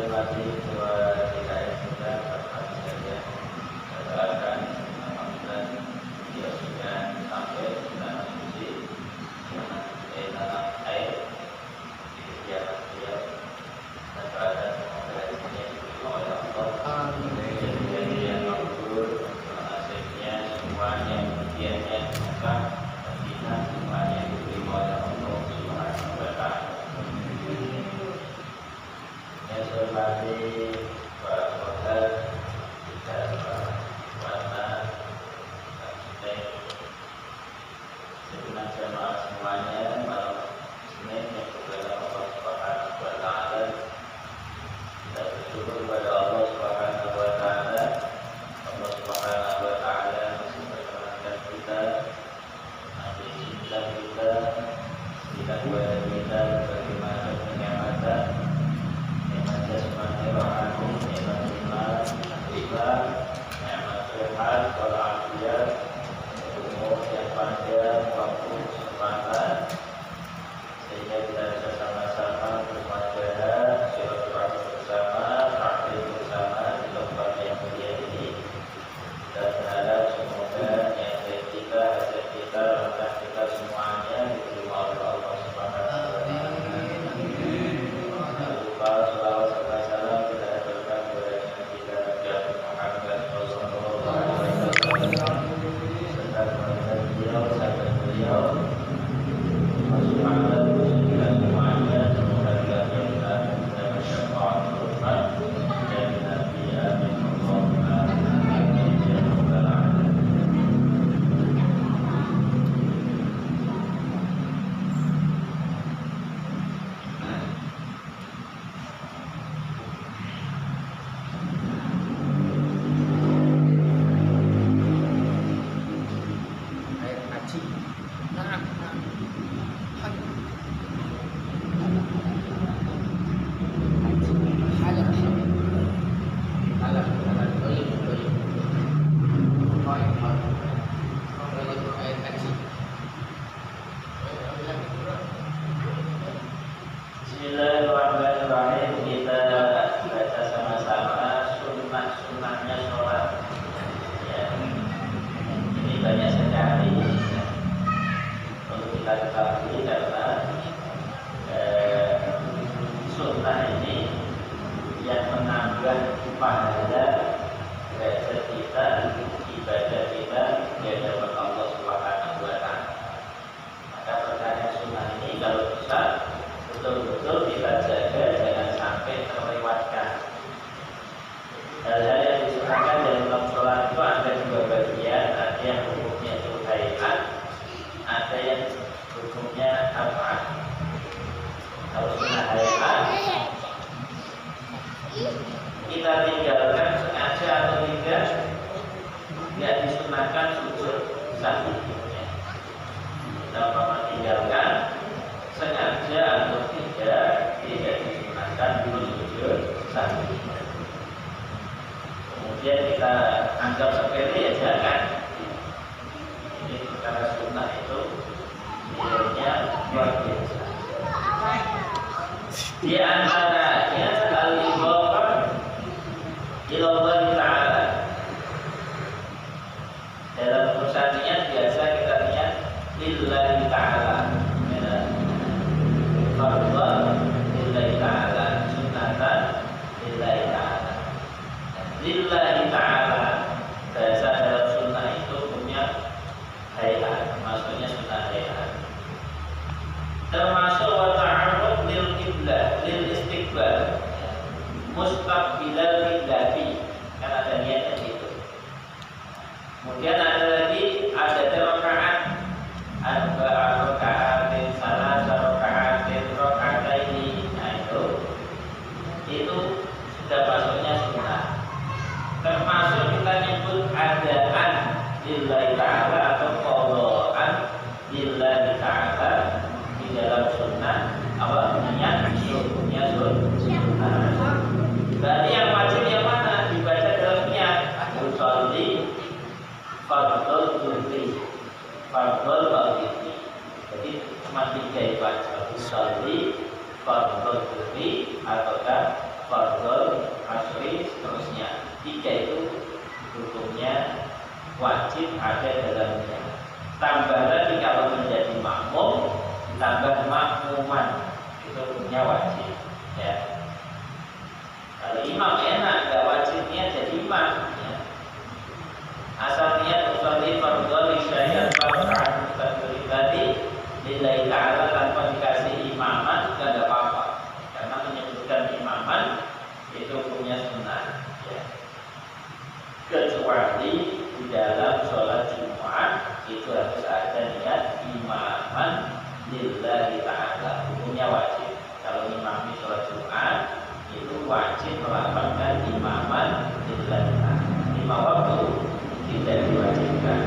masih dua tidak yang sudah terpaksa saja katakan alhamdulillah dia sudah sampai dalam posisi dalam air di kediaman dia dan berada semoga hasilnya diterima oleh Allah. Kejadian makbul nasibnya semuanya impiannya semoga dan semuanya diterima oleh Allah Subhanahu wa Ta'ala. Yang hormati para khothab, kita warna segenap jamaah semuanya malam Senin yang kepada Allah Subhanahu wa Ta'ala. Kita bersyukur kepada Allah Subhanahu wa Ta'ala. Allah Subhanahu wa Ta'ala masih memperkenankan kita, masih izinkan kita, berikan kepada kita berbagai macam kenikmatan, nikmat jasmani rohani, nikmat iman, Islam, nikmat sehat, walafiat, umur yang panjang, waktu kesempatan, sehingga kita bisa sama-sama bermuamalah, silaturahmi bersama, taklim bersama di tempat yang mulia ini. Dan berharap semoga niat kita, hajat kita, langkah kita semuanya diterima oleh Allah Subhanahu wa Ta'ala. Jangan lupa selawat serta salam kita haturkan kepada kita Nabi Muhammad sallallahu alaihi wasallam serta kepada beliau, sahabat beliau, masyaallah kita semuanya semoga kita mendapat syafaat Tuhan dan Nabi amin Allahumma amin ya rabbal alamin. Bismillahirrahmanirrahim. Kita baca sama-sama sunnah-sunnahnya sholat. Ya. Ini banyak sekali untuk kita ketahui karena sunnah ini yang menambah pahala derajat kita, ibadah kita di hadapan Allah Subhanahu wa Ta'ala. Maka perkara sunnah ini kalau bisa betul-betul kita jaga jangan sampai terlewatkan. Hal-hal yang disunahkan dalam sholat itu ada dua bagian, ada yang hukumnya itu hayat, ada yang hukumnya apa. Kalau sunnah hayat kita tinggalkan sengaja atau tidak disunahkan sujud sahwi. Kita tinggalkan sengaja atau tidak disunahkan sujud sahwi. Kemudian kita anggap sepele ya jangan. Ini perkara sunnah itu nilainya luar biasa. Di antaranya al-idhafah ila Allah Ta'ala. Dalam urusan niat biasa kita niat lillahi ta'ala. Fardhan lillahi ta'ala, sunnatan lillahi ta'ala. Lillahi ta'ala bahasa dalam sunnah itu punya hayat, maksudnya sunnah hayat. Termasuk wa ta'arrud lil qiblah, lil istiqbal, mustaqbilal qiblati, kan ada niatnya itu. Kemudian ada lagi ada rakaat, arba'a raka'atin, salasa raka'atin, raka'ataini. Nah itu sudah masuknya sunnah. Termasuk kita nyebut adaan lillahi ta'ala atau qadaan lillahi ta'ala di dalam sunnah. Apa niat hukumnya sunnah. Berarti yang wajib yang mana dibaca dalam niat? Usolli fardhul zuhri, fardhul maghrib. Jadi cuma tiga baca usolli fardhul zuhri ataukah fardhul tiga itu hukumnya wajib ada dalamnya. Tambah lagi kalau menjadi makmum, tambah makmuman itu hukumnya wajib. Ya. Kalau imam enak, nggak wajib niat jadi imam. Ya. Asal niat usolli fardhu li syai'an far'an mustaqbil tadi lillahi ta'ala tanpa dikasih imaman juga nggak apa-apa. Karena menyebutkan imaman itu hukumnya sunnah. Ya. Kecuali di dalam sholat Jumat itu harus ada niat imaman lillahi ta'ala, hukumnya wajib. Kalau imam di sholat Jumat itu wajib melakukan imaman lillahi ta'ala. Lima waktu tidak diwajibkan.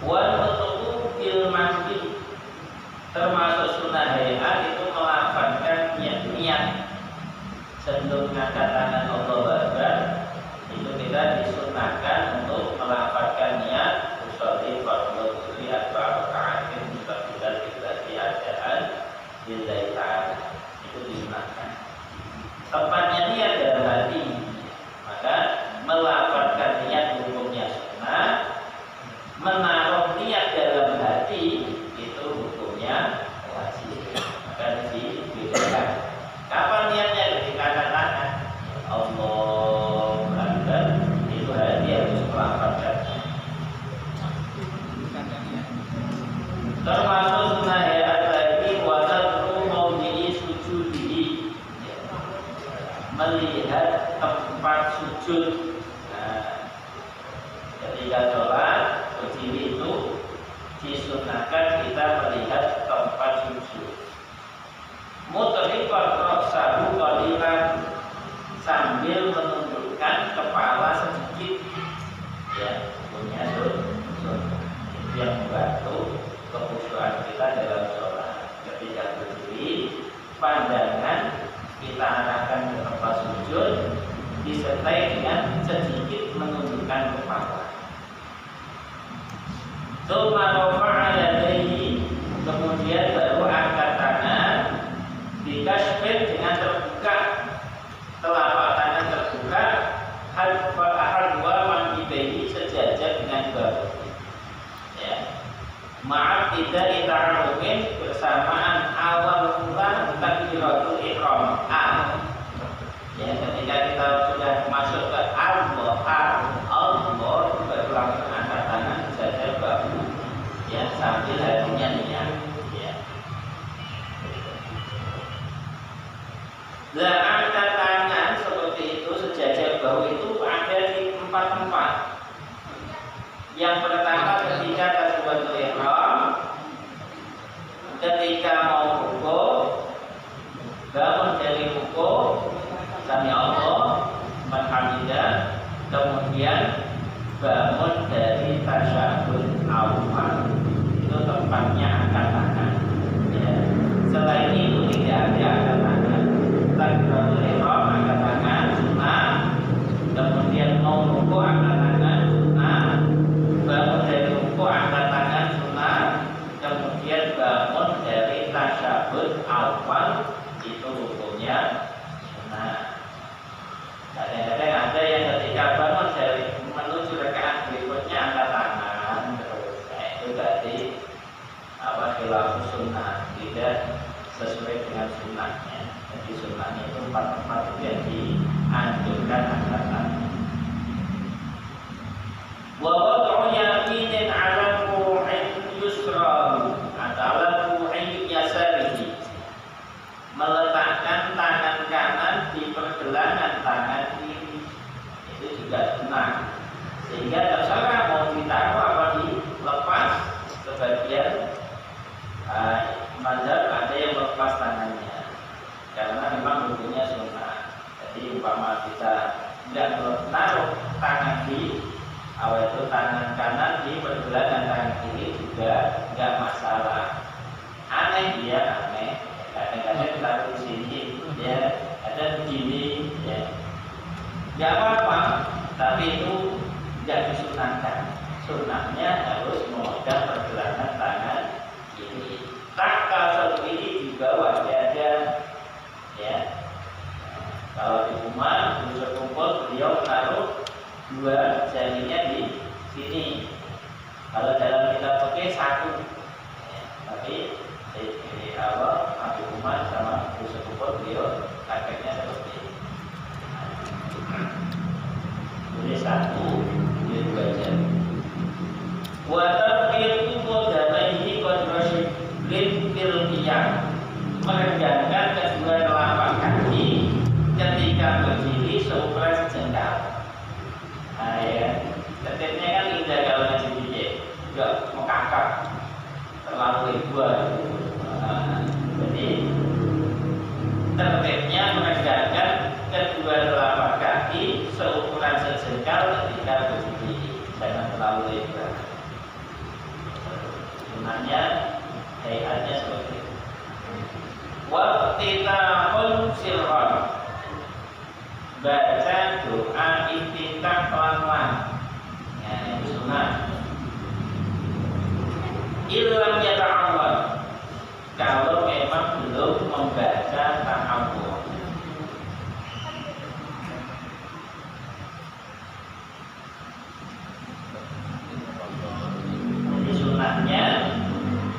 Wal mutubu bil masjid termasuk sunnah hayat itu melafazkan niat sebelum mengangkat tangan Allahu Akbar. Itu kita disunahkan untuk melafazkan niat usolli fardhu dhuhri arba'a raka'atin mustaqbilan qiblati ajaan lillahi ta'ala. Itu disunahkan. Tempatnya niat dalam hati. Maka melafazkan niat hukumnya sunnah. Menaruh niat dalam hati itu hukumnya wajib. Maka dibedakan. Kapan niatnya ketika angkat tangan? Allahu Akbar, itu hati harus melafazkan. Termasuk sunnah hayat lagi wasatru maudi'i sujudihi, melihat tempat sujud. Nah, ketika sholat berdiri itu disunahkan kita melihat tempat sujud. Mutrifan roksahu qalilan, sambil menundukkan kepala sedikit. Ya, punya sunnah. Itu yang membantu kekhusyuan kita dalam sholat. Ketika berdiri, pandangan kita arahkan ke tempat sujud, disertai dengan sedikit menundukkan kepala. Tsumma rafa'a yadayhi, kemudian baru angkat tangan, dikasfir dengan terbuka, telapak tangan terbuka, hadwa mankibaini sejajar dengan bahu. Ya. Maaf tidak ta'arufin bersamaan awal mula takbiratul ihram. Ya, ketika kita sudah masuk ke Allah baru langsung angkat tangan sejajar bahu. Ya, sambil hatinya niat. Nah, angkat tangan seperti itu sejajar bahu itu ada di 4 tempat. Yang pertama ketika tasbihul ihram, ketika mau rukuk, bangun dari rukuk, sami Allah, hamida, kemudian bangun dari tasyahud awal, itu tempatnya angkat tangan. Ya. Selain itu tidak ada angkat tangan. Takbiratul ihram angkat tangan sunnah, kemudian mau rukuk angkat tangan sunnah, bangun dari rukuk angkat tangan sunnah, kemudian bangun dari tasyahud awal itu hukumnya sunnah. Kadang-kadang ada yang ketika bangun dari menuju rakaat berikutnya angkat tangan terus. Nah, itu berarti khilafus sunnah, tidak sesuai dengan sunnahnya. Jadi sunnahnya itu 4 tempat itu yang dianjurkan angkat tangan. Wa wad'u yaminin 'ala ru'in yusrahu atau ru'in yasarihi, meletakkan tangan kanan di pergelangan tangan kiri, itu juga sunnah. Sehingga terserah mau ditaruh apa dilepas. Sebagian mazhab ada yang melepas tangannya karena memang hukumnya sunnah. Jadi umpama kita tidak menaruh tangan di awal itu tangan kanan di pergelangan tangan kiri juga nggak masalah. Aneh dia aneh. Kadang-kadang taruh di sini, ya ada begini, ya nggak apa-apa. Tapi itu nggak disunahkan. Sunnahnya harus memegang pergelangan tangan kiri. Tak kasut ini di bawah dada, ya. ngaji seukuran sejengkal. Nah ya, tetepnya kan indah kalau ngaji biji, nggak mengakak terlalu lebar. Jadi tertibnya menegakkan kedua telapak kaki seukuran sejengkal ketika berdiri, jangan terlalu lebar. Sunahnya hayatnya seperti itu. Waftitahun sirron, baca doa iftitah pelan-pelan. Ya, itu sunnah. Ilam yata'awwad, kalau memang belum membaca ta'awwud. Jadi sunnahnya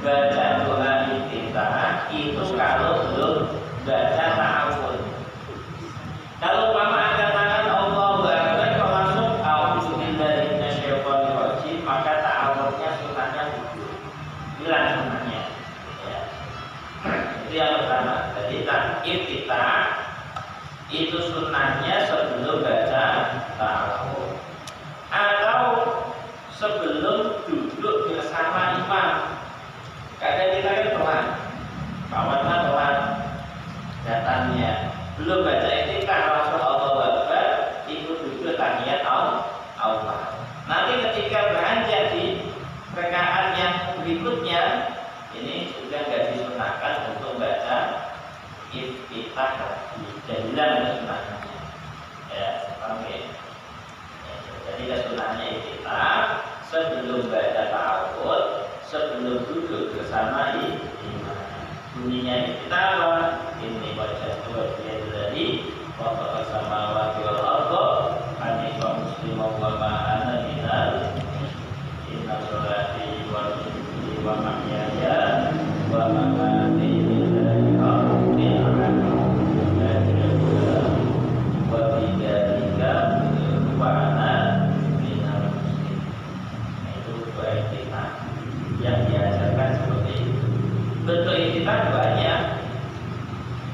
baca doa iftitah itu kalau belum baca ta'awud. Kalau mama angkat tangan Allahu Akbar kok langsung a'udzubillahi minasyaitonir rajim, maka ta'awudnya sunnahnya gugur. Hilang sunnahnya. Ya. Itu yang pertama. Jadi iftitah itu sunnahnya sebelum baca ta'awud. Atau sebelum duduk bersama imam. Kadang kita kan pelan, kawannya pelan, datangnya belum baca iftitah langsung Allahu Akbar, ikut duduk tahiyat Allah. Nanti ketika beranjak di rakaat yang berikutnya, ini sudah tidak disunahkan untuk baca iftitah lagi. Jadilah sunnahnya, ya, oke. Jadi kesunahnya iftitah sebelum baca ta'awud, sebelum duduk bersama imam. Bunyinya kita apa? Ini baca dua dari waktu sama wakil Allah. Hanifah muslimah wa ma'ana minal inna sholati wa nusuki wa mahyaya wa mamati lillahi rabbil alamin. Wa bidzalika wa ana minal muslimin. Itu baik kita yang diajarkan seperti itu. Bentuk iftitah banyak,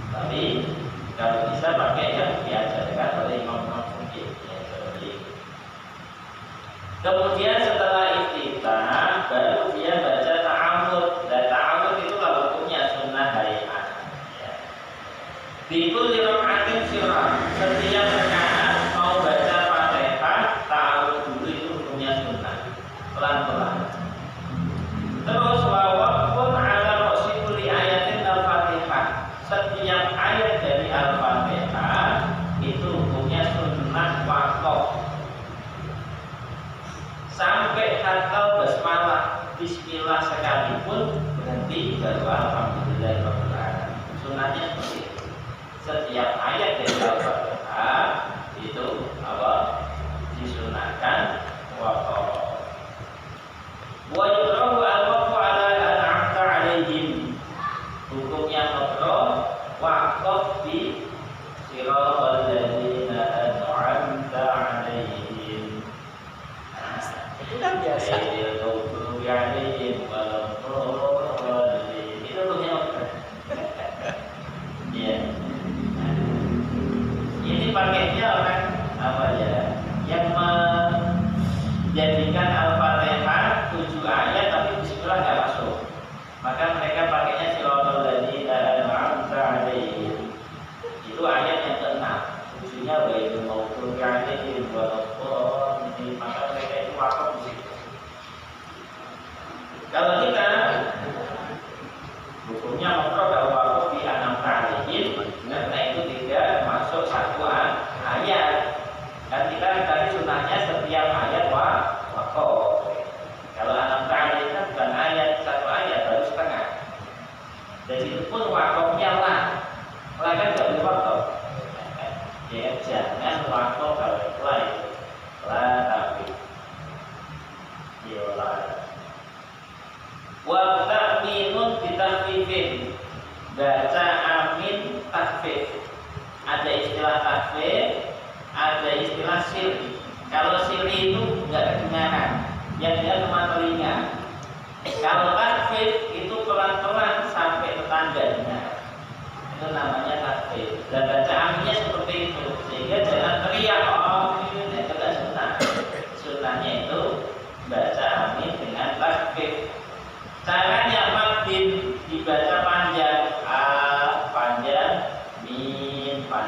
tapi kalau bisa pakai yang diajarkan oleh imam-imam fikih, ya, seperti itu. Kemudian setelah iftitah baru dia baca ta'awud. Dan ta'awud itu hukumnya sunnah hayat. Ya. Bikul lirokaatin sirah, setiap rakaat mau baca Fatihah, ta'awud dulu itu hukumnya sunnah, pelan-pelan. Terus wawakun ala rosikuli ayatin al-fatihah, setiap ayat dari al-fatihah itu hukumnya sunnah waqaf. Sampai hatta basmalah bismillah sekalipun berhenti baru alhamdulillahirabbil alamin. Sunnahnya seperti itu. Setiap ayat dari al-fatihah itu apa? Disunahkan waqaf. Wa yukrahu al-waqfu ala an'amta alaihim. Hukumnya makruh waqaf di siratal ladzina an'amta alaihim. Itu kan biasa. Itu hukumnya makruh. Iya. Ini pakainya orang apa ya? Yang menjadikan al-fatihah 7 ayat tapi bismillah nggak masuk, maka mereka pakainya siratal ladzina an'amta alaihim. Itu ayat yang ke-6, 7-nya ghairil maghdubi alaihim waladdallin, maka mereka itu wakaf di situ. Kalau kita hukumnya makruh kalau wakaf di an'amta alaihim, karena itu tidak masuk satu ayat. Dan kita tadi sunnahnya setiap ayat waqaf. Kalau an'amta alaihim kan bukan ayat, satu ayat baru setengah. Dan itu pun waqafnya lah kan nggak boleh waqaf. Ya jangan waqaf kalau itu lah tapi yola. Wa ta'minun bitakfifin, baca amin takfif. Ada istilah takfif, ada istilah sirri. Kalau sirri itu nggak kedengaran, yang dia cuma telinga. Kalau takfif itu pelan-pelan sampai tetangga dengar. Itu namanya takfif. Dan baca aminnya seperti itu, sehingga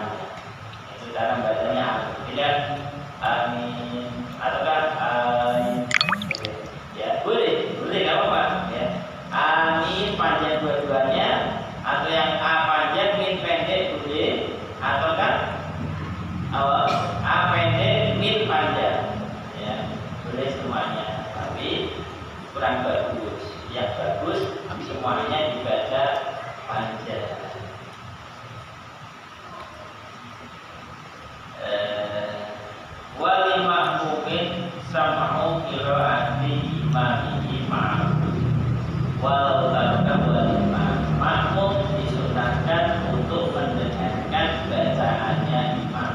bacaannya. Itu cara bacanya amin. Tidak amin atau kan ya boleh nggak apa-apa ya. Amin panjang dua-duanya atau yang a panjang min pendek boleh atau kan a pendek min panjang ya boleh semuanya, tapi kurang bagus. Yang bagus semuanya dibaca panjang. Wali makmumin sama'u qiraati imamihi ma'am. Walau tarka wal imam, makmum disunahkan untuk mendengarkan bacaannya imam.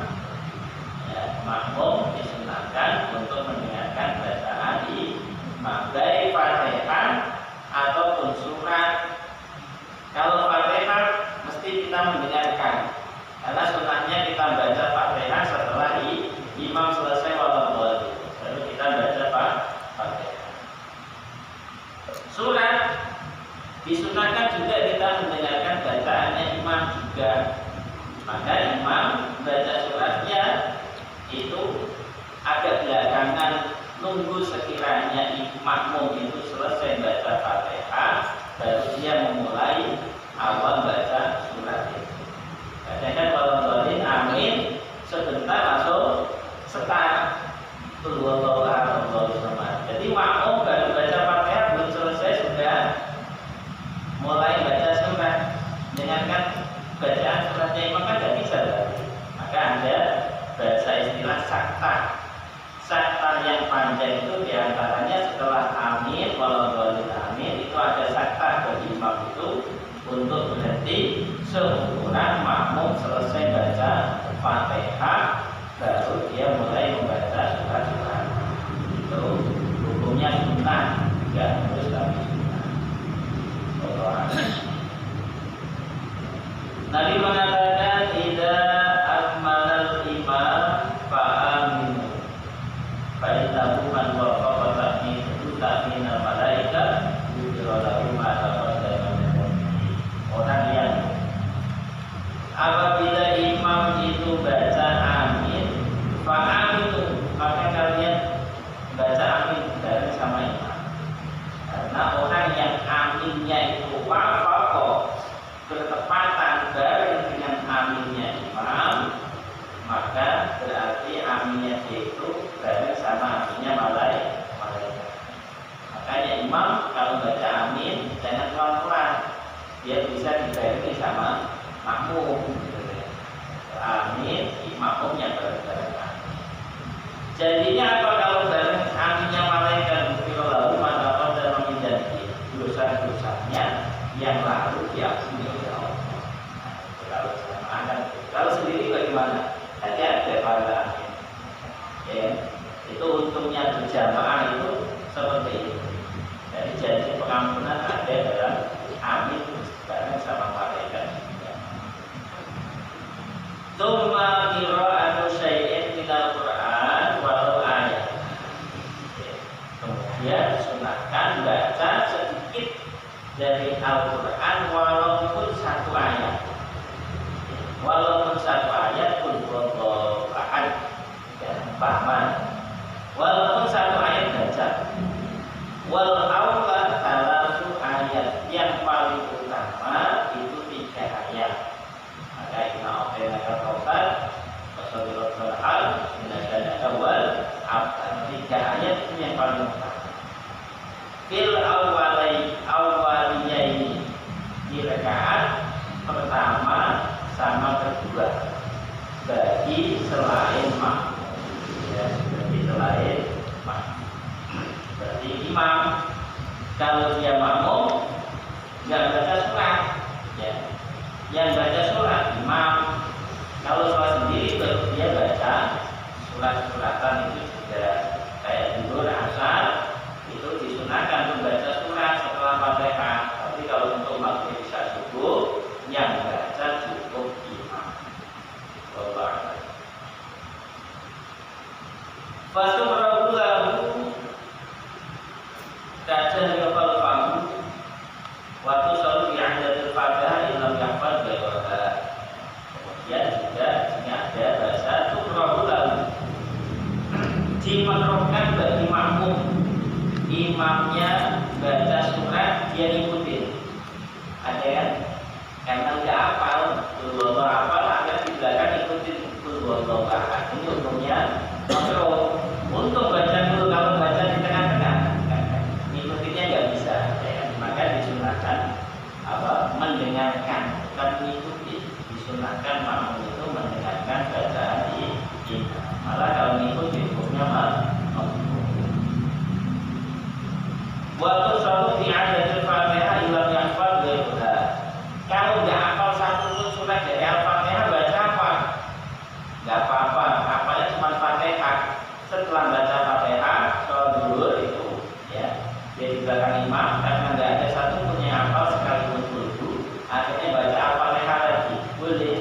Ya, makmum disunahkan untuk mendengarkan bacaan imam dari Fatihah ataupun surat. Kalau Fatihah mesti kita mendengarkan, karena sunahnya kita baca Fatihah setelah imam selesai walau baru kita baca Fatihah. Surat disunahkan juga kita mendengarkan bacaannya imam juga. Maka imam baca suratnya itu agak belakangan, nunggu sekiranya makmum itu selesai baca Fatihah baru dia memulai awal baca surat itu. Kadang-kadang kalau doain amin sebentar langsung start Allahu Akbar Allahu Samad. Jadi makmum baru baca Fatihah belum selesai sudah mulai baca surat. Dengarkan bacaan suratnya imam kan tidak bisa lagi. Maka Anda baca istilah sakta. Sakta yang panjang itu diantaranya setelah amin walau amin itu ada sakta bagi imam itu untuk berhenti seukuran makmum selesai baca Fatihah baru dia mulai membaca surat-surat. Itu hukumnya sunnah, tidak harus tapi sunnah. Nabi mengatakan tidak akmalal imam fa'aminu fa'innahu man waqafa ta'minu ta'minal malaika yubirolahu ma'ataqaddama min dhanbihi. Orang yang apabila imam itu baca amin fa'aminu, maka kalian baca amin bareng sama imam. Karena orang yang aminnya itu wafaqo, bertepatan bareng dengan aminnya imam, maka berarti aminnya itu bareng sama aminnya malaikat. Makanya imam kalau baca amin jangan pelan-pelan, dia bisa dibarengi sama makmum. Amin, makmumnya bareng-bareng. Jadinya apa kalau bareng aminnya malaikat? Lalu maka dalam menjadi dosa-dosanya yang lalu diampuni oleh Allah. Kalau sama, kalau sendiri bagaimana? Tadi ada pada amin. Ya, itu untungnya berjamaah itu seperti itu. Jadi janji pengampunan ada dalam amin bareng sama malaikat. Tsumma qira'atu syai'in minal Qur'an walau ayat. Kemudian sunahkan baca sedikit dari Al-Quran walaupun satu ayat. Walaupun satu ayat pun wallahu ahad, paham. Walaupun satu ayat baca. Wal awwal talasu ayat, yang paling utama itu 3 ayat. Maka inna a'tayna al-kautsar fasalli hal minasyan awal abad. 3 ayat itu yang paling utama. Fil awwaliyaini, di rakaat pertama sama kedua bagi selain makmum, ya, bagi selain makmum. Berarti imam kalau dia makmum nggak baca surat, ya, yang baca surat imam. Kalau sholat sendiri baru dia baca surat-suratan itu juga kayak zuhur, asar itu disunahkan membaca surat setelah Fatihah. Tapi kalau untuk maghrib isya subuh yang baca cukup imam. Wallahu Fasumrahu lahu kajan yafal famu waktu selalu dianjadil Fatihah ilam yafal bayar. dimakruhkan bagi makmum imamnya baca surat dia ngikutin. Ada kan? Karena nggak hafal, belum hafal akhirnya di belakang ikutin belum ahad. Ini hukumnya makruh. Untuk baca dulu, kalau baca di tengah-tengah ngikutinnya nggak bisa, ya kan? Maka disunahkan mendengarkan, bukan mengikuti. Disunahkan makmum itu mendengarkan bacaan imam. Malah kalau mengikuti hukumnya makruh. Waktu selalu diadakan Fatihah ilam yahfal ghairuha. Kalau nggak hafal satu pun surat dari Al-Fatihah, baca apa? Nggak apa-apa, hafalnya cuma Fatihah. Setelah baca Fatihah, sholat dulu itu, ya, dia di belakang imam, karena nggak ada satu pun yang hafal sekalipun dulu, akhirnya baca Al-Fatihah lagi, boleh,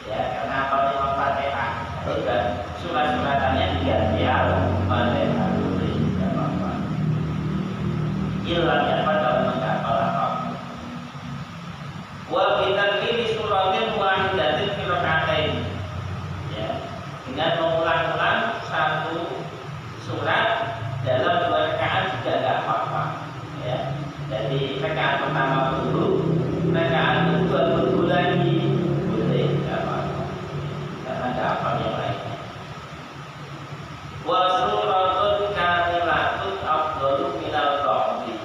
ya, karena hafalnya cuma Fatihah. Juga surat-suratannya diganti Al-Fatihah, boleh, nggak apa-apa. Ilam ya kalau nggak hafal apa. Wa bitakbiri suratin wahidatin fi rakaatain. Ya, dengan mengulang-ulang satu surat dalam 2 rakaat juga enggak apa-apa. Ya. Jadi rakaat pertama dulu, rakaat kedua dulu lagi, boleh, enggak apa-apa. Karena enggak hafal yang lainnya. Wa suratun kamilatun afdalu minal qawli.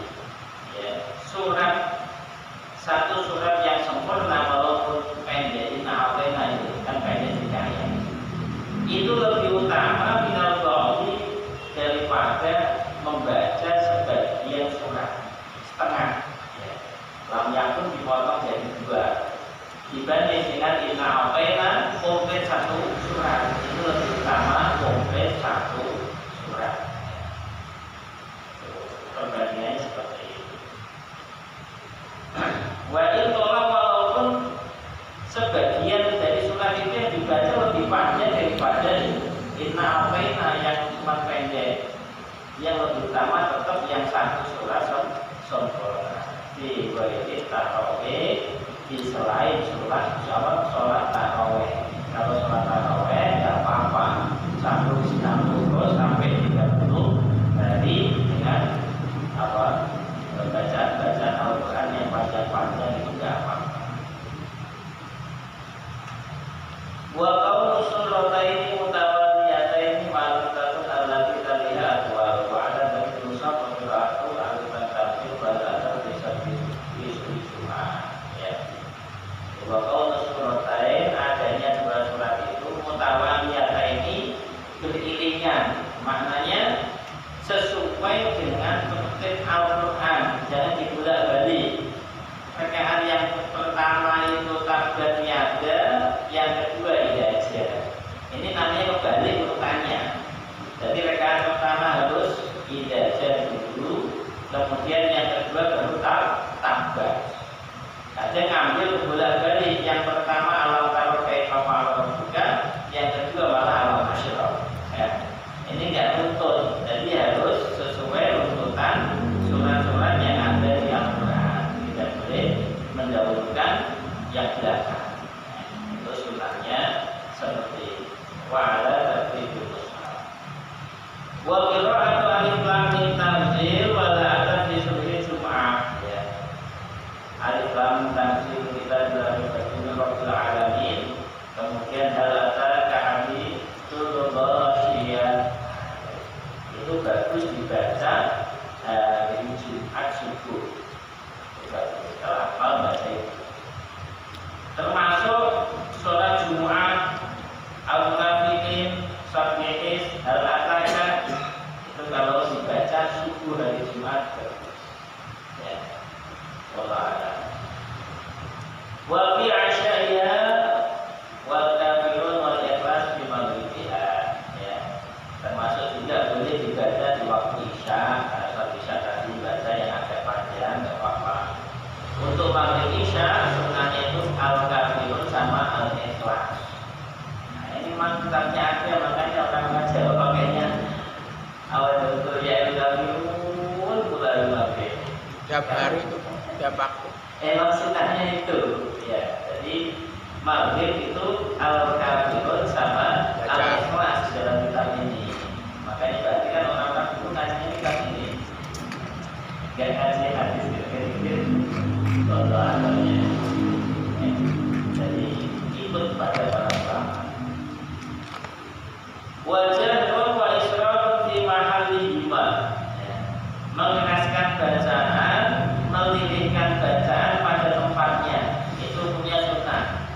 Ya, satu surat yang sempurna walaupun pendek, ina'atena itu kan pendek dikaya, itu lebih utama minal qawli daripada membaca sebagian surat setengah, ya. Lam yakun dipotong jadi 2 dibanding dengan ina'atena komplit satu surat, itu lebih utama komplit satu surat. Perbandingannya seperti itu. Wa iltolah walaupun sebagian dari surat itu yang dibaca lebih panjang daripada inna apaina yang cuma pendek, yang lebih utama tetap yang satu surat sempurna. Di wajib tarawih, di selain sholat tarawih. Kalau sholat tarawih nggak apa-apa, 160 sampai 30 hari dengan bacaan Al-Quran yang panjang-panjang itu enggak apa-apa. Wa qawlu surataini mutawaliyataini ma'lumatun allati taliha wa ada bagi nusab wa qira'atu al-Quran tafsir wa ada bisa Jumat, ya. Wa qawlu suratain adanya 2 surat itu mutawaliyataini beriringan, maknanya sesuai dengan tertib Al-Quran, jangan dibolak-balik. Rakaat yang pertama itu tabbat yada, yang kedua idaja. Ini namanya kebalik urutannya. Jadi rakaat pertama harus idaja dulu, kemudian yang kedua baru tabbat. Ada ngambil bolak-balik, yang pertama alam taro kaifa fa'ala rabbuka, yang kedua malah alam asyra. Ya. Ini enggak runtut, jadi harus sesuai runtutan surat-surat yang ada di Al-Quran. Tidak boleh mendahulukan yang belakang. Itu sunnahnya seperti wa'ala tartibul mushaf. Wa qira'atu alif lam mim tanzil wa la atat fi subhi Jum'ah. Ya. Alif lam tanzil kita dalam bagian Rabbil Alamin. Kemudian hal ataka hadithul ghasyiyah. Itu bagus dibaca hari Jumat subuh. Kalau hafal baca itu. Termasuk sholat Jumat, Al-Munafiqin, Sabbihis, Al-Ataka, itu kalau dibaca subuh hari Jumat. Ya. Wallah ada. Wa fi asyaiha wal kafirun wal ikhlas fi maghribiha. Ya. Termasuk juga boleh dibaca di waktu Isya, karena saat Isya tadi baca yang agak panjang, nggak apa-apa. Untuk maghrib Isya sebenarnya itu Al-Kafirun sama Al-Ikhlas. Nah ini memang kitabnya ada, makanya orang ngajar pakainya awal betul ya Al-Kafirun mulai maghrib. Tiap hari itu, tiap waktu. Emang sunnahnya itu, ya. Jadi maghrib itu Al-Kafirun sama Al-Ikhlas dalam kitab ini. Makanya pada para ulama. Wajah wa israrun fi mahallihima, mengeraskan bacaan, melirihkan bacaan pada tempatnya, itu punya sunnah.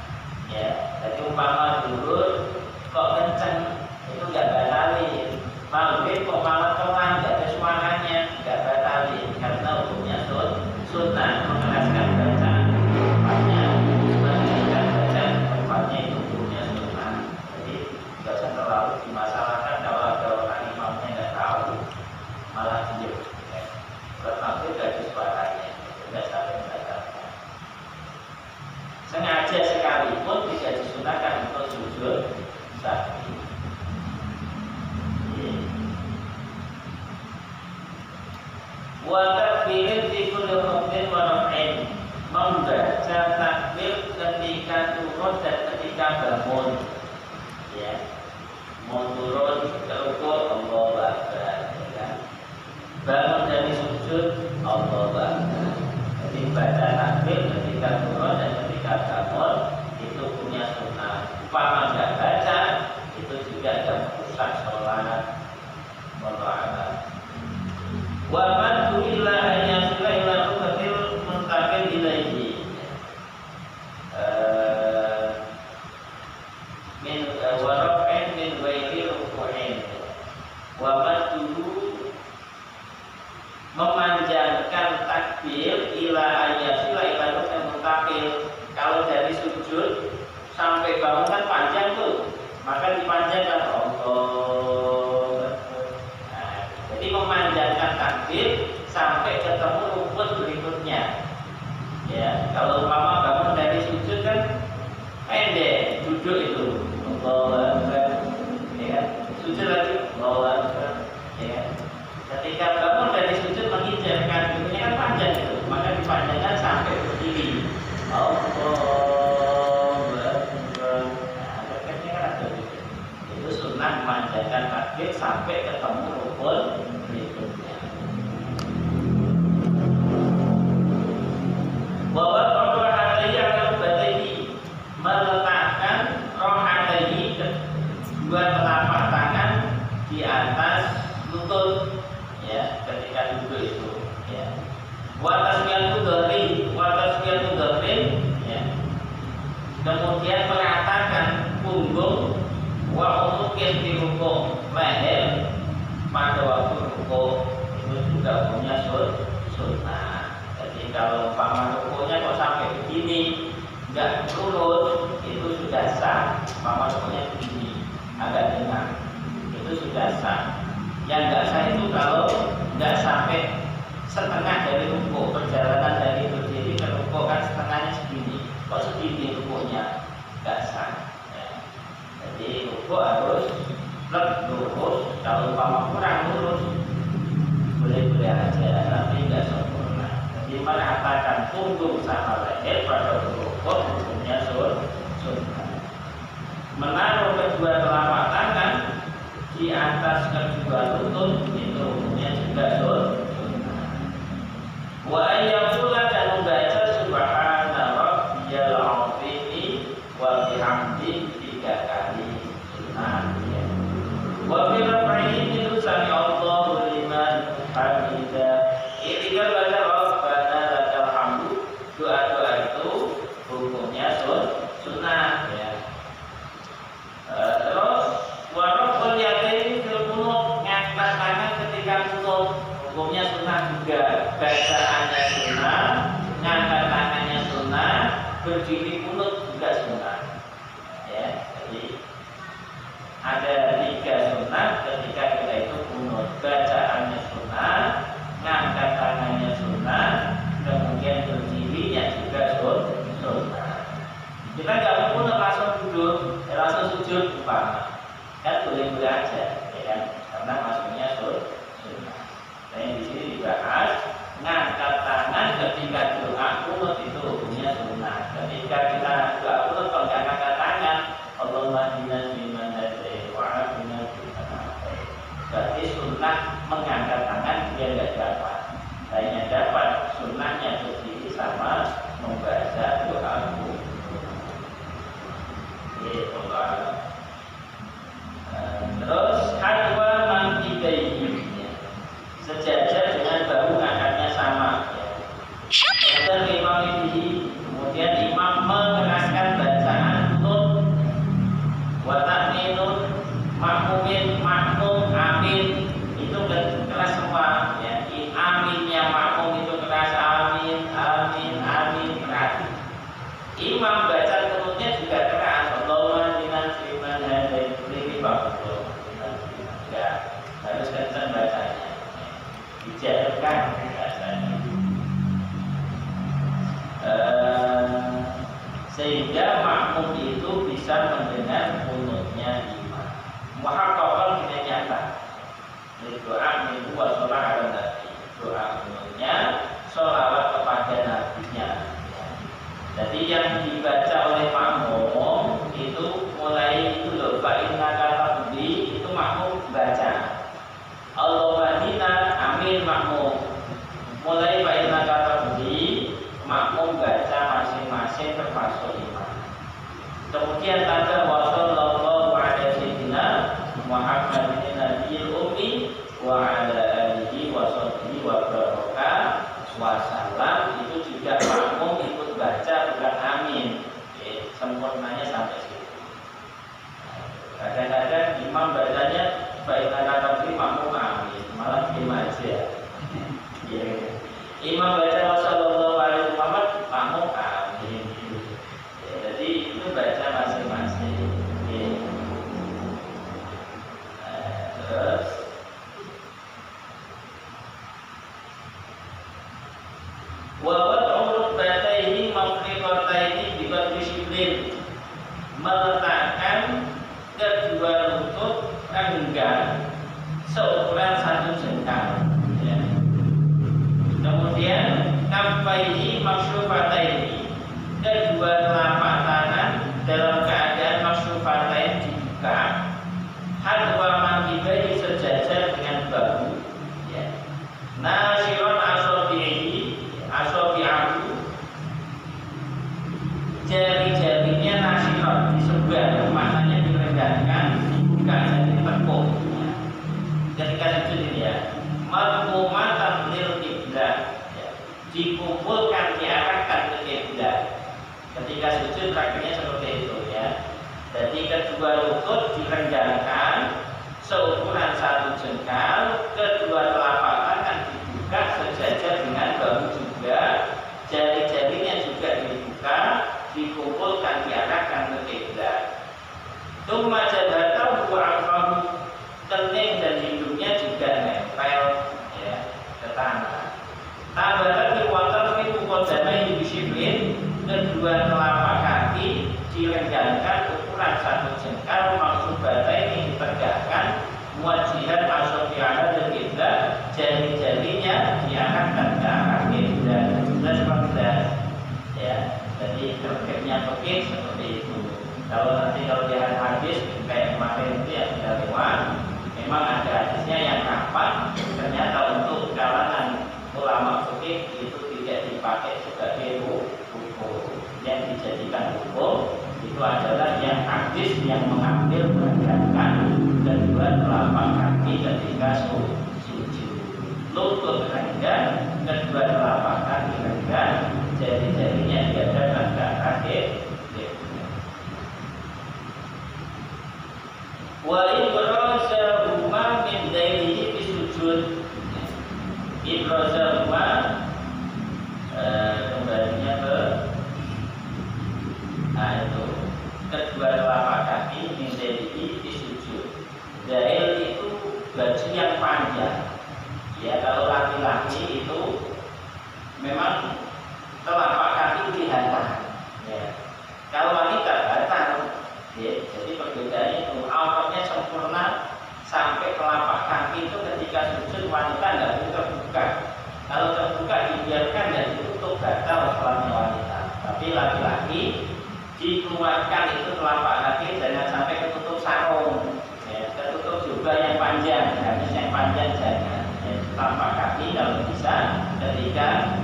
Ya, jadi umpama dulu kok kenceng, itu nggak batalin. Maghrib kok malah pelan, nggak ada suaranya, nggak batalin, karena hukumnya sunnah. Mengeraskan bacaan tempatnya, melirihkan bacaan tempatnya, itu hukumnya sunnah. Jadi nggak usah terlalu dimasalahkan kalau ada orang imamnya nggak tahu, malah diam. Maghrib nggak ada suaranya, tidak sampai batalkan. Sengaja sekalipun tidak disunahkan untuk sujud sahwi. Wa takbir fi kulli khafdin wa raf'in, membaca takbir ketika turun dan ketika bangun. Ya, mau turun ke rukuk Allahu Akbar, ya. Bangun dari sujud Allahu Akbar. Jadi baca takbir ketika turun dan ketika bangun itu punya sunnah. Umpama nggak baca itu juga ada merusak sholat. Wallahu wa man ila ayyasila ila rukatil muntaqil ilaihi min wa raf'in min ghairi ruku'in wa man memanjangkan takbir ila ayyasila ila rukatil muntaqil. Kalau dari sujud sampai bangun kan panjang tuh, maka dipanjangkan Allah. Jadi memanjangkan takbir sampai ketemu rukun berikutnya. Ya, kalau umpama bangun dari sujud kan pendek, duduk itu Allahu Akbar, ya, sujud lagi Allahu Akbar, ya. Ketika bangun dari sujud menginjakkan duduknya kan panjang itu, maka dipanjangkan sampai berdiri. Allahu Akbar. Nah, terkadang kan ada itu sunnah memanjangkan takbir sampai ketemu rukun berikutnya. Bahwa rohatayhi ala batayhi, meletakkan rohatayhi dua telapak tangan di atas lutut, ya, ketika duduk itu, ya. Watasmiyatu dhahrin, ya. Kemudian meratakan punggung wa unukin di rukuk, leher pada waktu rukuk, itu juga punya sunnah. Jadi kalau umpama rukuknya kok sampai begini nggak turun, itu sudah sah. Umpama rukuknya begini agak dengar, itu sudah sah. Yang nggak sah itu kalau nggak sampai setengah dari rukuk. Perjalanan dari berdiri ke rukuk kan setengahnya segini, kok segini rukuknya, nggak sah. Jadi rukuk harus lurus. Kalau umpama kurang lurus, boleh-boleh aja, tapi nggak sempurna. Jadi meratakan punggung sama leher pada rukuk, hukumnya sunnah. Menaruh kedua telapak tangan di atas kedua lutut, itu hukumnya juga sunnah. Wa ayyaqula, dan membaca subhana rabbiyal azim wa bihamdi 3 kali sunnah, ya. Wa bi raf'ihi itu sami Allahu liman hamidah. Ketika baca Rabbana lakal hamdu, doa-doa itu hukumnya sunnah, ya. Terus wa raf'ul yadaini fil qunut, ngangkat tangan ketika qunut, hukumnya sunnah juga. Bacaannya sunnah, ngangkat tangannya sunnah, berdiri qunut juga sunnah, ya. Jadi ada 3 sunnah ketika kita itu qunut. Bacaannya sunnah, ngangkat tangannya sunnah, kemudian berdirinya juga sunnah. Kita nggak mau qunut langsung duduk, langsung sujud umpama, kan boleh-boleh aja, ya kan? Karena maksudnya sunnah. Dan di sini dibahas ngangkat tangan ketika doa qunut itu hukumnya sunnah. Ketika kita doa qunut kalau nggak ngangkat tangan, Allahumma inna liman hadai wa afina fiman afai, berarti sunnah mengangkat tangan dia nggak dapat. Hanya dapat sunnahnya berdiri sama membaca doa qunut. Allah. Terus hadwa mangkibaihi, sejajar dengan bahu angkatnya sama. Dan imam ini, kemudian imam mengeraskan bacaan nun, watakminun, makmumin, makmum, amin, itu keras semua. Ya. Aminnya makmum itu keras, amin, amin, amin, keras. Imam baca nunnya juga keras. Allahumma inna fiman hadain ini bagus. Ya, harus kencang bacanya. Dijadikan bacanya. Sehingga makmum itu bisa mendengar kunutnya imam. Muhaqqaqan dengan nyata. Doa itu wassalah ala nabi. Doa kunutnya sholawat kepada nabinya. Jadi yang dibaca oleh makmum itu mulai itu loh, fa'inna kata budi itu makmum baca. Allahumma amin makmum. Mulai fa'inna kata budi makmum baca masing-masing termasuk imam. Kemudian tanda wa sallallahu ala sayyidina Muhammadin nabiyil ummi wa ala alihi wa sahbihi wa baraka wa salam, itu juga makmum ikut baca bukan amin. Sempurnanya sampai situ. Kadang-kadang imam bacanya baik kata makmum amin, malah diam aja. Imam baca sallallahu alaihi Muhammad, makmum amin. Jadi itu baca masing-masing. Terus wawat umrut bataihi mafriqataini biqadri shibrin, meletakkan kedua lutut renggang seukuran satu jengkal. Ya. Kemudian kaffaihi maksyufataini, kedua telapak tangan dalam keadaan maksyufatain dibuka, hadwa mangkibaihi sejajar dengan bahu. Ya. Nasyiron asobi'ahu, jari-jarinya nasyiron disebar, maknanya direnggangkan, dibuka, jadi tekuk. Ya. Ketika sujud ini ya, marhumatan lil qiblah, ya. Dikumpulkan, diarahkan ke qiblah. Ketika sujud kakinya seperti itu ya. Jadi kedua lutut direnggangkan seukuran satu jengkal, kedua telapak tangan dibuka sejajar dengan bahu juga, jari-jarinya juga dibuka, dikumpulkan, diarahkan ke qiblah. Tsumma jabhatahu wa alfahu, kening dan hidungnya juga nempel ya ke tanah. Tambah lagi watar itu qadamaihi bisyibrin, kedua telapak kaki direnggangkan ukuran satu jengkal, maksubatain ditegakkan, muwajihan asofi'ala dan qiblah, jari-jarinya diarahkan ke arah qiblah. Jelas jelas ya. Jadi terkirnya fikih seperti itu. Kalau di hadis kayak kemarin itu yang sudah lewat, memang ada hadisnya yang rapat. Ternyata untuk kalangan ulama fikih itu tidak dipakai sebagai hukum. Yang dijadikan hukum itu adalah yang hadis yang mengambil pergerakan kedua telapak kaki ketika sujud. Lutut renggang, kedua telapak kaki renggang, jari-jarinya diadakan ke arah wa ibrazahuma min dailihi fi sujud. Ibrazahuma kembalinya ke itu kedua telapak kaki min dailihi fi sujud. Dail itu baju yang panjang. Ya, kalau laki-laki itu memang telapak kaki kelihatan. Ya. Kalau wanita batang. Ya, jadi perbedaannya itu auratnya sempurna sampai telapak kaki itu ketika sujud wanita tidak boleh terbuka. Kalau terbuka dibiarkan dan ditutup batal sholatnya wanita. Tapi laki-laki dikeluarkan itu telapak kaki jangan sampai ketutup sarung, ya, ketutup juga yang panjang, harus yang panjang jangan. Ya, telapak kaki kalau bisa ketika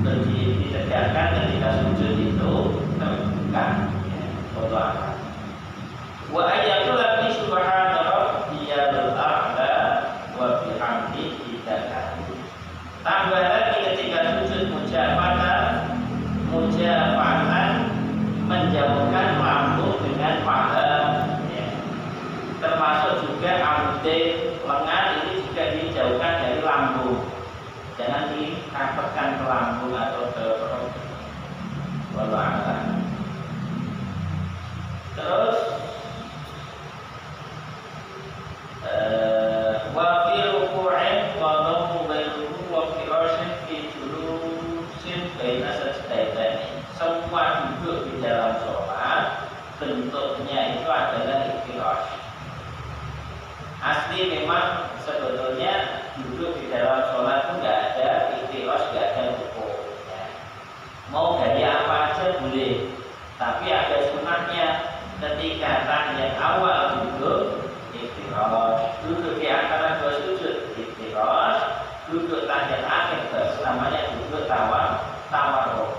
berdiri ditegakkan ketika sujud itu terbuka. Ya, Wa ayatul rabbi subhana rabbiyal a'la wa bihamdihi ta'ala. Tambah lagi ketika sujud mujafatan menjauhkan lambung dengan paha, ya. Termasuk juga amdeh lengan ini juga dijauhkan dari lambung. Jangan dirapatkan ke lambung atau ke perut. Wallahu. Terus wa fi ruku'in wa dhammu bainahu wa firashin fi julusin baina sajdatayn. Semua duduk di dalam sholat bentuknya itu adalah iftirash. Asli memang sebetulnya duduk di dalam sholat itu nggak ada iftirash, nggak ada rukuk, ya. Mau gaya apa aja boleh, tapi ada sunahnya. Ketika tahiyat awal duduk iftirash, duduk di antara dua sujud iftirash, duduk tahiyat akhir namanya duduk tawarruk.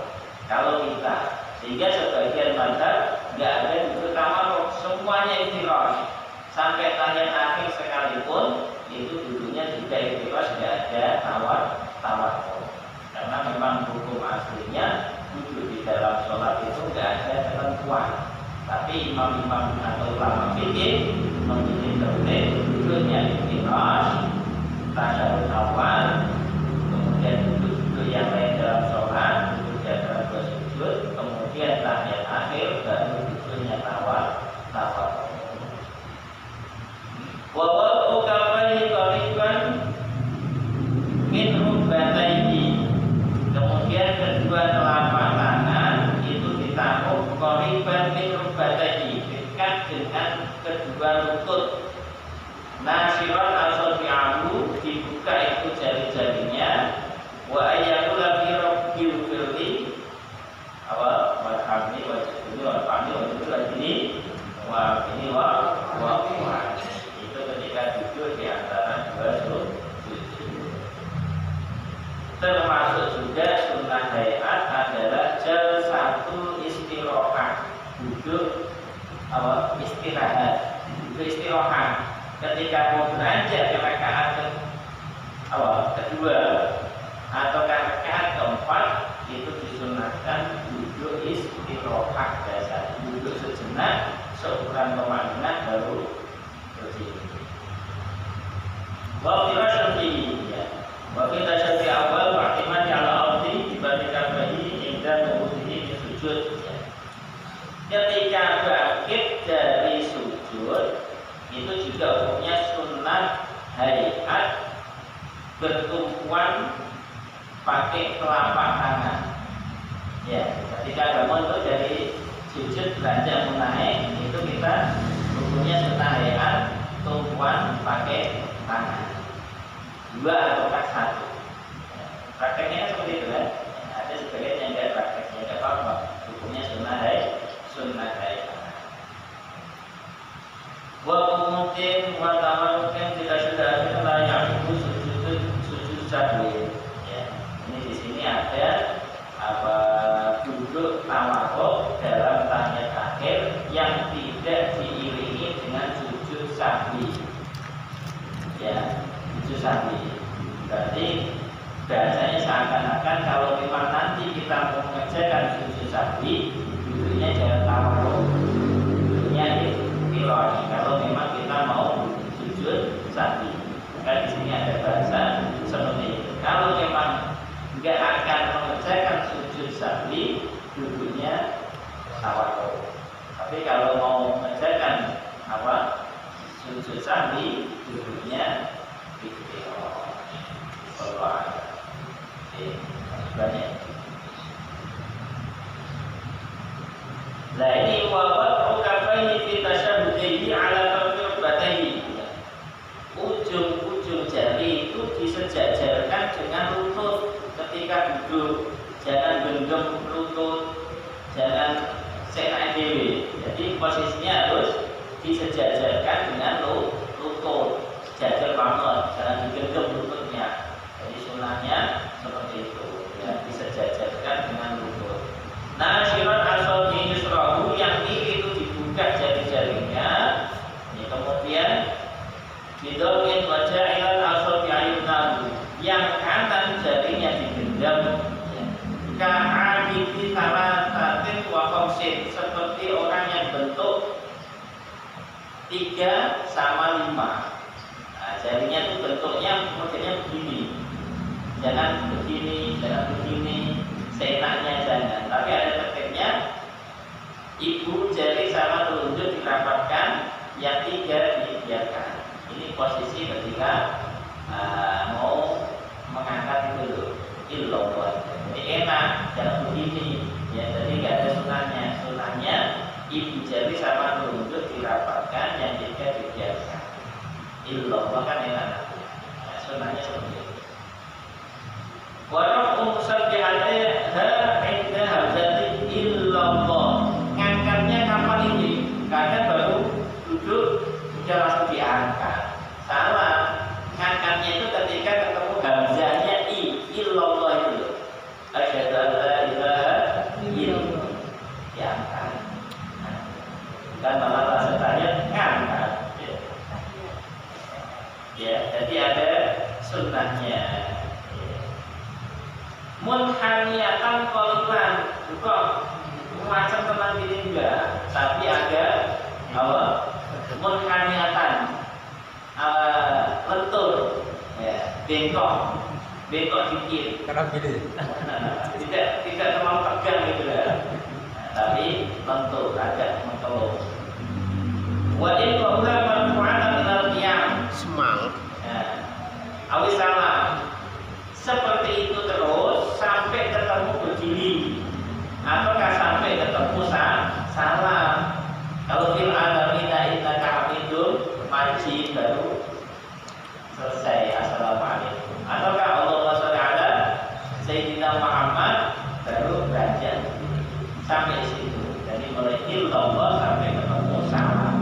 Kalau kita, sehingga sebagian mazhab nggak ada duduk tawarruk, semuanya iftirash. Sampai tahiyat akhir sekalipun itu duduknya juga iftirash, nggak ada tawarruk. Karena memang hukum aslinya duduk di dalam sholat itu nggak ada ketentuan. Tapi imam-imam atau ulama fikih memilih tertib duduknya iftirash, tasyahud awal, kemudian duduk yang lain dalam sholat, duduk di antara dua sujud, kemudian tahiyat akhir, baru duduknya tawarruk. Wa wad'u kaffaihi qariban min rukbatayhi. Kemudian kedua telapak tangan itu ditaruh qariban min rukbatayhi, dekat dengan kedua lutut. Nasiran asabi'ahu, dibuka itu jari-jarinya. Wa ayatul fi rabbil firli wa hamdi wa jadili wa hamdi wa jadili wa ini wa itu ketika duduk di antara dua sujud. Termasuk juga sunnah hayat adalah jalsatul istirahat, duduk istirahat, duduk istirahat. Ketika mau beranjak ke rakaat kedua atau rakaat keempat itu disunahkan duduk istirahat biasa, duduk sejenak seukuran pemandangan baru berdiri. Waktu rasyidi, ya. Waktu tasyahud awal waktiman ala ardi dibandingkan bayi indah mengundi sujud, ya. Ketika bangkit dari sujud itu juga hukumnya sunnah hayat bertumpuan pakai telapak tangan, ya. Ketika bangun itu dari sujud beranjak menaik itu kita hukumnya sunnah hayat tumpuan pakai tangan, dua atau satu. Prakteknya seperti itu kan. Ada sebagian yang tidak prakteknya, tidak apa-apa. Hukumnya sunnah hayat. Wa mungkin wa tawakkul tidak sudah kita yang sujud sahwi. Ya. Ini di sini ada duduk tawarruk dalam tahiyat akhir yang tidak diiringi dengan sujud sahwi. Ya, sujud sahwi. Berarti bahasanya seakan-akan kalau memang nanti kita mau mengerjakan sujud sahwi, duduknya jangan tawarruk, duduknya iftirash. Kalau memang kita mau sujud sahwi, maka di sini ada bahasa seperti itu. Kalau memang nggak akan mengerjakan sujud sahwi, duduknya tawarruk. Tapi kalau mau mengerjakan sujud sahwi, duduknya iftirash. Banyak. Nah ini wawat ukafaihi fi tasyahhudihi ala rukbatayhi. Ujung-ujung jari itu disejajarkan dengan lutut ketika duduk. Jangan genggam lutut, jangan senak dewe. Jadi posisinya harus disejajarkan dengan lutut. Sejajar banget, jangan digenggam lututnya. Jadi sunahnya seperti itu, ya, disejajarkan dengan lutut. Nah, syirat asabi yusrahu yang ini itu dibuka jari-jarinya Bidomin waja'ilan asal ayunahu, yang kanan jarinya digenggam, ya. Ka'abidi salasatin wa khamsin, seperti orang yang bentuk 3 sama 5. Nah, jarinya itu bentuknya modelnya begini. Jangan begini, seenaknya jangan. Tapi ada tertibnya. Ibu jari sama telunjuk dirapatkan, yang 3 dibiarkan. Ini posisi ketika mau mengangkat itu loh, illallah. Jadi enak, jangan begini. Ya, jadi nggak ada sunahnya. Sunahnya ibu jari sama telunjuk dirapatkan, yang 3 dibiarkan. Illallah kan enak. Nah, sunahnya seperti itu. Waraf musabbihatha inda hamzati illallah. Ngangkatnya kapan ini? Karena baru duduk sudah langsung diangkat. Salah. Ngangkatnya itu ketika ketemu hamzahnya illallah itu. Asyhadu an la ilaha illallah. Diangkat. Bukan malah bahasa tanya ngangkat. Ya, jadi ada sunnahnya. Munhaniyatan qalilan, bukan macam teman ini enggak, tapi agak apa? Munhaniyatan, lentur, ya, bengkok dikit. Karena gini. tidak terlalu tegang gitu ya, tapi lentur, agak mengeluh. Wa in qabla marfu'atan minal qiyam, Semang. Awis salam. Seperti itu terus sampai ketemu berdiri, ataukah sampai ketemu salam. Kalau fil alamina innaka hamidun majid baru selesai assalamualaikum. Ataukah Allahumma sholli ala sayyidina Muhammad baru beranjak sampai situ. Jadi mulai illallah sampai ketemu salam.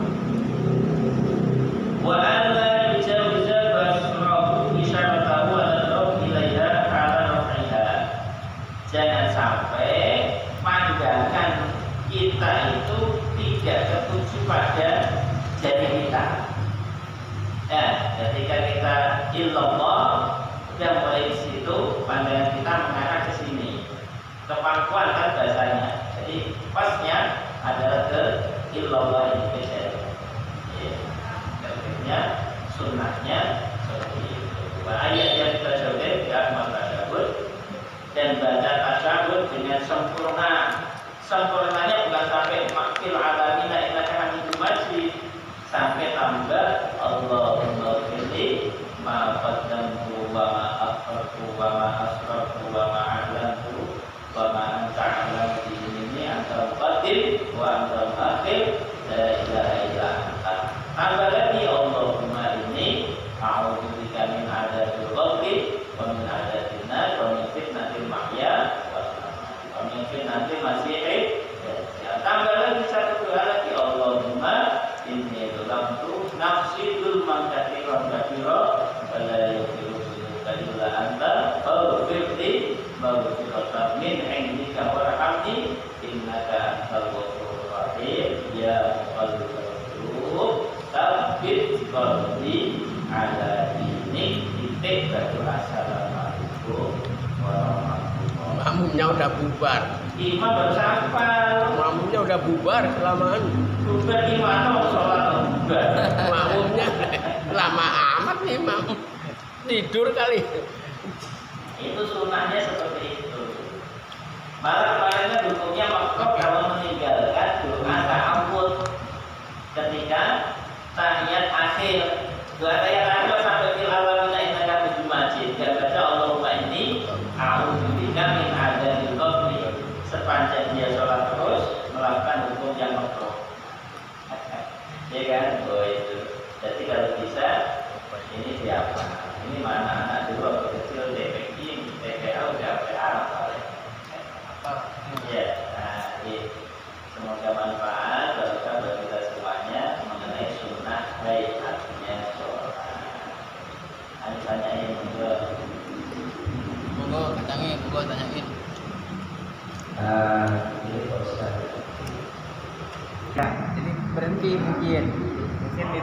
Wa alla yujawiza basrahu isyaratahu ala ilaiha ala rafiha. Jangan sampai pandangan kita itu tidak tertuju pada jari kita. Ya, ketika kita illallah, sudah mulai di situ pandangan kita mengarah ke sini. Kepangkuan kan bahasanya. Jadi pasnya adalah ke illallah ini ke jari. Sunnahnya seperti itu. Ayat yang kita coba di Ahmad Tasyahud dan baca tasyahud dengan sempurna. Sempurnanya bukan sampai makfil alamina innaka hamidum majid, sampai tambah Allahumma firli ma qaddamtu wa ma akhartu wa ma asrartu wa ma a'lantu wa ma anta a'lamu bihi minni anta al-qadim wa anta al-akhir la ilaha illa anta. Tambah lagi Allahumma inni a'udzubika min adzabil qabri wa min adzabil nar wa min fitnatil mahya wa min fitnatil masiihid. Tambah lagi satu doa lagi Allahumma inni zalamtu nafsi dzulman katsiran wa la yaghfiru dzunuba illa anta faghfirli maghfiratan min 'indika warhamni innaka antal ghafurur rahim ya muqallibal qulub tabbit qalbi ala dinik titik baru assalamualaikum warahmatullahi. Makmumnya udah bubar. Imam baru sampai. Makmumnya udah bubar kelamaan. Bubar gimana mau sholat bubar? Makmumnya lama amat nih makmum. Tidur kali. Itu sunnahnya seperti itu. Malah kemarinnya hukumnya makruh kalau meninggalkan doa ta'awud ketika tahiyat akhir. Doa tahiyat akhir sampai fil alamina innaka hamidum majid. Dia baca Allahumma inni a'udzubika min adzabil qabri. Sepanjang dia sholat terus melakukan hukum yang makruh. Ya kan? Oh itu. Jadi kalau bisa ini siapa? Ini mana anak dulu waktu kecil DPI, TPA udah apa? Ya, nah, semoga manfaat bagi kita semuanya mengenai sunnah baik artinya sholat. Ini tanyain Monggo tanyain. Ini Pak Ustaz. Nah, ini berhenti mungkin